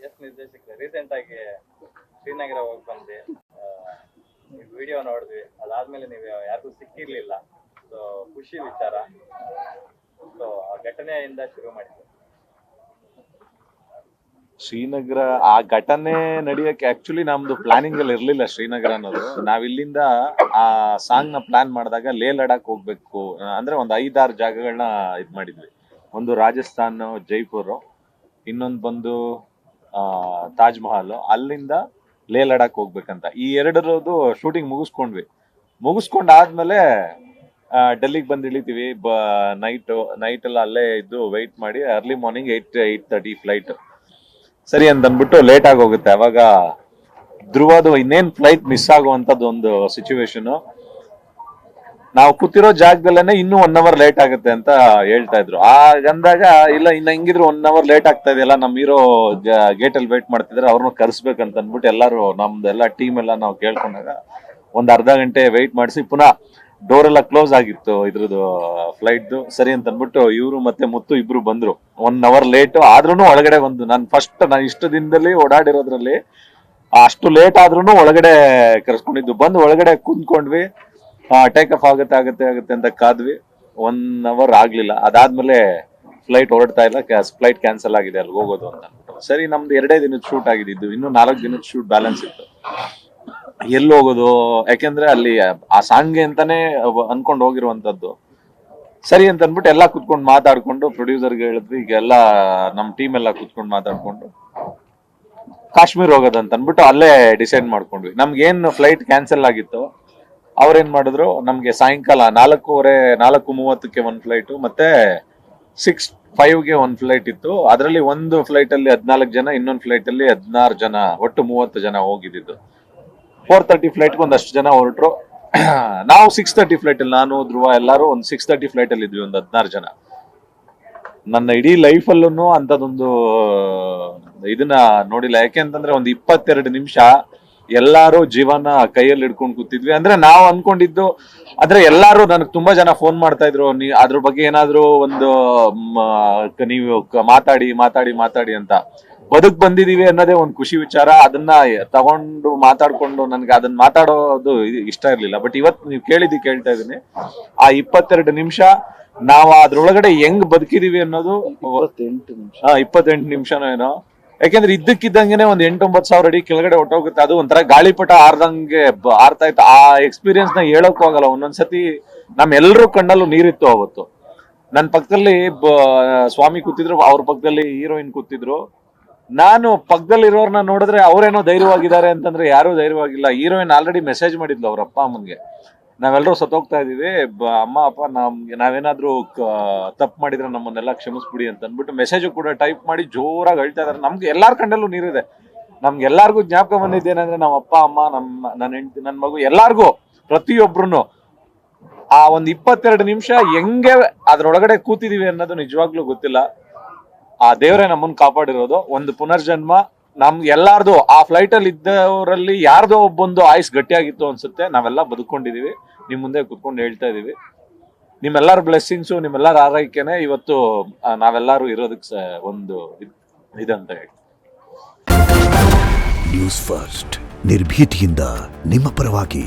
S ನಿರ್ದೇಶಕರು recent ಆಗಿ ಶ್ರೀನಗರ ಹೋಗಿ ಬಂದ್ರಿ, ವಿಡಿಯೋ ನೋಡಿದ್ವಿ. ಅದಾದ್ಮೇಲೆ ನೀವು ಯಾರಿಗೂ ಸಿಕ್ಕಿರ್ಲಿಲ್ಲ, ಸೊ ಖುಷಿ ವಿಚಾರ. ಸೊ ಆ ಘಟನೆಯಿಂದ ಶುರು ಮಾಡಿದ್ವಿ. ಶ್ರೀನಗರ ಆ ಘಟನೆ ನಡೆಯಕ್ಕೆ ಆಕ್ಚುಲಿ ನಮ್ದು ಪ್ಲಾನಿಂಗ್ ಅಲ್ಲಿ ಇರ್ಲಿಲ್ಲ ಶ್ರೀನಗರ ಅನ್ನೋದು. ನಾವ್ ಇಲ್ಲಿಂದ ಆ ಸಾಂಗ್ ನ ಪ್ಲಾನ್ ಮಾಡಿದಾಗ ಲೇ ಲಡಾಕ್ ಹೋಗ್ಬೇಕು ಅಂದ್ರೆ ಒಂದ್ 5-6 ಜಾಗಗಳನ್ನ ಇದ್ ಮಾಡಿದ್ವಿ. ಒಂದು ರಾಜಸ್ಥಾನ್, ಜೈಪುರ್, ಇನ್ನೊಂದು ಬಂದು ತಾಜ್ ಮಹಲ್, ಅಲ್ಲಿಂದ ಲೇ ಲಡಾಕ್ ಹೋಗ್ಬೇಕಂತ. ಈ ಎರಡರದ್ದು ಶೂಟಿಂಗ್ ಮುಗಿಸ್ಕೊಂಡಾದ್ಮೇಲೆ ಡೆಲ್ಲಿಗೆ ಬಂದು ಇಳಿತೀವಿ. ನೈಟ್ ಎಲ್ಲ ಅಲ್ಲೇ ಇದ್ದು ವೆಯ್ಟ್ ಮಾಡಿ ಅರ್ಲಿ ಮಾರ್ನಿಂಗ್ 8:30 ಫ್ಲೈಟ್. ಸರಿ ಅಂತ ಅಂದ್ಬಿಟ್ಟು ಲೇಟ್ ಆಗಿ ಹೋಗುತ್ತೆ. ಅವಾಗ ಧ್ರುವದು ಇನ್ನೇನ್ ಫ್ಲೈಟ್ ಮಿಸ್ ಆಗುವಂತದ್ದು ಒಂದು ಸಿಚುವೇಶನ್. ನಾವು ಕೂತಿರೋ ಜಾಗದಲ್ಲೇನೆ ಇನ್ನೂ 1 hour ಲೇಟ್ ಆಗುತ್ತೆ ಅಂತ ಹೇಳ್ತಾ ಇದ್ರು. ಅಂದಾಗ ಇಲ್ಲ ಇನ್ನ ಹಿಂಗಿದ್ರು 1 hour ಲೇಟ್ ಆಗ್ತಾ ಇದೆಯಲ್ಲ, ನಮ್ ಹೀರೋ ಗೇಟ್ ಅಲ್ಲಿ ವೇಟ್ ಮಾಡ್ತಿದ್ರೆ ಅವ್ರನ್ನ ಕರ್ಸ್ಬೇಕಂತ ಅಂದ್ಬಿಟ್ಟು ಎಲ್ಲಾರು ನಮ್ದೆಲ್ಲ ಟೀಮ್ ಎಲ್ಲ ನಾವು ಕೇಳ್ಕೊಂಡಾಗ ಒಂದ್ ಅರ್ಧ ಗಂಟೆ ವೆಯ್ಟ್ ಮಾಡಿಸಿ ಪುನಃ ಡೋರ್ ಎಲ್ಲ ಕ್ಲೋಸ್ ಆಗಿತ್ತು ಇದ್ರದ್ದು ಫ್ಲೈಟ್ದು. ಸರಿ ಅಂತ ಅಂದ್ಬಿಟ್ಟು ಇವ್ರು ಮತ್ತೆ ಮುತ್ತು ಇಬ್ರು ಬಂದ್ರು. 1 hour ಲೇಟ್ ಆದ್ರೂ ಒಳಗಡೆ ಬಂದು ನಾನು ಇಷ್ಟು ದಿನದಲ್ಲಿ ಓಡಾಡಿರೋದ್ರಲ್ಲಿ ಅಷ್ಟು ಲೇಟ್ ಆದ್ರೂ ಒಳಗಡೆ ಕರ್ಸ್ಕೊಂಡಿದ್ದು. ಬಂದು ಒಳಗಡೆ ಕುಂತ್ಕೊಂಡ್ವಿ. ಟೇಕ್ ಆಫ್ ಆಗುತ್ತೆ ಅಂತ ಕಾದ್ವಿ. 1 hour ಆಗ್ಲಿಲ್ಲ. ಅದಾದ್ಮೇಲೆ ಫ್ಲೈಟ್ ಹೊರಡ್ತಾ ಇಲ್ಲ, ಫ್ಲೈಟ್ ಕ್ಯಾನ್ಸಲ್ ಆಗಿದೆ ಅಲ್ಲಿ ಹೋಗೋದು ಅಂತ ಅಂದ್ಬಿಟ್ಟು. ಸರಿ, ನಮ್ದು 2 ದಿನದ ಶೂಟ್ ಆಗಿದ್ದು, ಇನ್ನು 4 ದಿನದ ಶೂಟ್ ಬ್ಯಾಲೆನ್ಸ್ ಇತ್ತು. ಎಲ್ಲಿ ಹೋಗೋದು, ಯಾಕೆಂದ್ರೆ ಅಲ್ಲಿ ಆ ಸಾಂಗ್ಗೆ ಅಂತಾನೆ ಅನ್ಕೊಂಡು ಹೋಗಿರುವಂತದ್ದು. ಸರಿ ಅಂತ ಅಂದ್ಬಿಟ್ಟು ಎಲ್ಲಾ ಕುತ್ಕೊಂಡು ಮಾತಾಡ್ಕೊಂಡು ಪ್ರೊಡ್ಯೂಸರ್ಗೆ ಹೇಳಿದ್ವಿ. ಈಗ ಎಲ್ಲಾ ನಮ್ ಟೀಮ್ ಎಲ್ಲ ಕುತ್ಕೊಂಡು ಮಾತಾಡ್ಕೊಂಡು ಕಾಶ್ಮೀರ್ ಹೋಗೋದಂತ ಅಂದ್ಬಿಟ್ಟು ಅಲ್ಲೇ ಡಿಸೈಡ್ ಮಾಡ್ಕೊಂಡ್ವಿ. ನಮ್ಗೇನ್ ಫ್ಲೈಟ್ ಕ್ಯಾನ್ಸಲ್ ಆಗಿತ್ತು, ಅವ್ರೇನ್ ಮಾಡಿದ್ರು, ನಮ್ಗೆ ಸಾಯಂಕಾಲ 4:30ಕ್ಕೆ ಒಂದು ಫ್ಲೈಟ್, ಮತ್ತೆ 6:05ಗೆ ಒಂದು ಫ್ಲೈಟ್ ಇತ್ತು. ಅದರಲ್ಲಿ ಒಂದು ಫ್ಲೈಟ್ ಅಲ್ಲಿ 14 ಜನ, ಇನ್ನೊಂದು ಫ್ಲೈಟ್ ಅಲ್ಲಿ 16 ಜನ, ಒಟ್ಟು 30 ಜನ ಹೋಗಿದ್ದು. 4:30 ಫ್ಲೈಟ್ಗೆ ಒಂದಷ್ಟು ಜನ ಹೊರಟ್ರು. ನಾವು 6:30 ಫ್ಲೈಟ್ ಅಲ್ಲಿ, ನಾನು ಧ್ರುವ ಎಲ್ಲಾರು ಒಂದು 6:30 ಫ್ಲೈಟ್ ಅಲ್ಲಿ ಇದ್ವಿ, ಒಂದು 16 ಜನ. ನನ್ನ ಇಡೀ ಲೈಫ್ ಅಲ್ಲೂ ಅಂತದೊಂದು ಇದನ್ನ ನೋಡಿಲ್ಲ. ಯಾಕೆಂತಂದ್ರೆ ಒಂದು 22 ನಿಮಿಷ ಎಲ್ಲಾರು ಜೀವನ ಕೈಯಲ್ಲಿ ಹಿಡ್ಕೊಂಡು ಕೂತಿದ್ವಿ. ಅಂದ್ರೆ ನಾವು ಅನ್ಕೊಂಡಿದ್ದು, ಅಂದ್ರೆ ಎಲ್ಲಾರು ನನಗೆ ತುಂಬಾ ಜನ ಫೋನ್ ಮಾಡ್ತಾ ಇದ್ರು, ಅದ್ರ ಬಗ್ಗೆ ಏನಾದ್ರು ಒಂದು ನೀವು ಮಾತಾಡಿ ಅಂತ. ಬದುಕ್ ಬಂದಿದೀವಿ ಅನ್ನೋದೇ ಒಂದು ಖುಷಿ ವಿಚಾರ. ಅದನ್ನ ತಗೊಂಡು ಮಾತಾಡ್ಕೊಂಡು ನನ್ಗೆ ಅದನ್ನ ಮಾತಾಡೋದು ಇಷ್ಟ ಇರ್ಲಿಲ್ಲ. ಬಟ್ ಇವತ್ತು ನೀವು ಕೇಳ್ತಾ ಇದೀನಿ, ಆ 22 ನಿಮಿಷ ನಾವು ಅದ್ರೊಳಗಡೆ ಹೆಂಗ್ ಬದುಕಿದೀವಿ ಅನ್ನೋದು. 28 ನಿಮಿಷನೋ ಏನೋ. ಯಾಕೆಂದ್ರೆ ಇದ್ದಕ್ಕಿದ್ದಂಗೆನೆ ಒಂದ್ 8-9 ಸಾವಿರ ಅಡಿ ಕೆಳಗಡೆ ಹೊಟ್ಟೋಗುತ್ತೆ. ಅದು ಒಂಥರ ಗಾಳಿಪಟ ಆರ್ತಾ ಇತ್ತು. ಆ ಎಕ್ಸ್ಪೀರಿಯನ್ಸ್ ನ ಹೇಳಕ್ಕೂ ಆಗಲ್ಲ. ಒಂದೊಂದ್ಸತಿ ನಮ್ಮೆಲ್ಲರೂ ಕಣ್ಣಲ್ಲೂ ನೀರಿತ್ತು ಅವತ್ತು. ನನ್ನ ಪಕ್ಕದಲ್ಲಿ ಸ್ವಾಮಿ ಕೂತಿದ್ರು, ಅವ್ರ ಪಕ್ಕದಲ್ಲಿ ಹೀರೋಯಿನ್ ಕೂತಿದ್ರು. ನಾನು ಪಕ್ಕದಲ್ಲಿ ಇರೋರ್ನ ನೋಡಿದ್ರೆ ಅವ್ರೇನೋ ಧೈರ್ಯವಾಗಿದ್ದಾರೆ ಅಂತಂದ್ರೆ ಯಾರು ಧೈರ್ಯವಾಗಿಲ್ಲ. ಹೀರೋಯಿನ್ ಆಲ್ರೆಡಿ ಮೆಸೇಜ್ ಮಾಡಿದ್ಲು ಅವ್ರ ಅಪ್ಪ ಅಮ್ಮನ್ಗೆ, ನಾವೆಲ್ಲರೂ ಸತ್ತೋಗ್ತಾ ಇದೀವಿ, ಅಮ್ಮ ಅಪ್ಪ ನಾವೇನಾದ್ರೂ ತಪ್ಪು ಮಾಡಿದ್ರೆ ನಮ್ಮನ್ನೆಲ್ಲ ಕ್ಷಮಿಸ್ಬಿಡಿ ಅಂತ ಅಂದ್ಬಿಟ್ಟು ಮೆಸೇಜ್ ಕೂಡ ಟೈಪ್ ಮಾಡಿ ಜೋರಾಗಿ ಹೇಳ್ತಾ ಇದಾರೆ. ನಮ್ಗೆ ಎಲ್ಲಾರ ಕಂಡಲ್ಲೂ ನೀರಿದೆ. ನಮ್ಗೆಲ್ಲಾರ್ಗು ಜ್ಞಾಪಕ ಬಂದಿದ್ದೇನೆಂದ್ರೆ ನಮ್ಮ ಅಪ್ಪ ಅಮ್ಮ, ನನ್ನ ಹೆಂಡತಿ, ನನ್ನ ಮಗು, ಎಲ್ಲಾರ್ಗು, ಪ್ರತಿಯೊಬ್ರು ಆ ಒಂದು 22 ನಿಮಿಷ ಹೆಂಗೆ ಅದ್ರೊಳಗಡೆ ಕೂತಿದೀವಿ ಅನ್ನೋದು ನಿಜವಾಗ್ಲೂ ಗೊತ್ತಿಲ್ಲ. ಆ ದೇವರೇ ನಮ್ಮನ್ನ ಕಾಪಾಡಿರೋದು. ಒಂದು ಪುನರ್ಜನ್ಮ ನಮ್ಗೆ ಎಲ್ಲಾರ್ದು, ಆ ಫ್ಲೈಟ್ ಅಲ್ಲಿ ಇದ್ದವರಲ್ಲಿ ಯಾರ್ದೋ ಒಬ್ಬೊಂದು ಆಯುಸ್ ಗಟ್ಟಿಯಾಗಿತ್ತು ಅನ್ಸುತ್ತೆ. ನಾವೆಲ್ಲ ಬದುಕೊಂಡಿದೀವಿ, ನಿಮ್ ಮುಂದೆ ಕುತ್ಕೊಂಡು ಹೇಳ್ತಾ ಇದೀವಿ. ನಿಮ್ಮೆಲ್ಲರ ಬ್ಲೆಸ್ಸಿಂಗ್ಸು, ನಿಮ್ಮೆಲ್ಲರ ಆರೈಕೆನೆ ಇವತ್ತು ನಾವೆಲ್ಲರೂ ಇರೋದಕ್ಕೆ ಒಂದು ಇದಂತ ಹೇಳಿ. ನ್ಯೂಸ್ ಫಸ್ಟ್, ನಿರ್ಭೀತಿಯಿಂದ ನಿಮ್ಮ ಪರವಾಗಿ.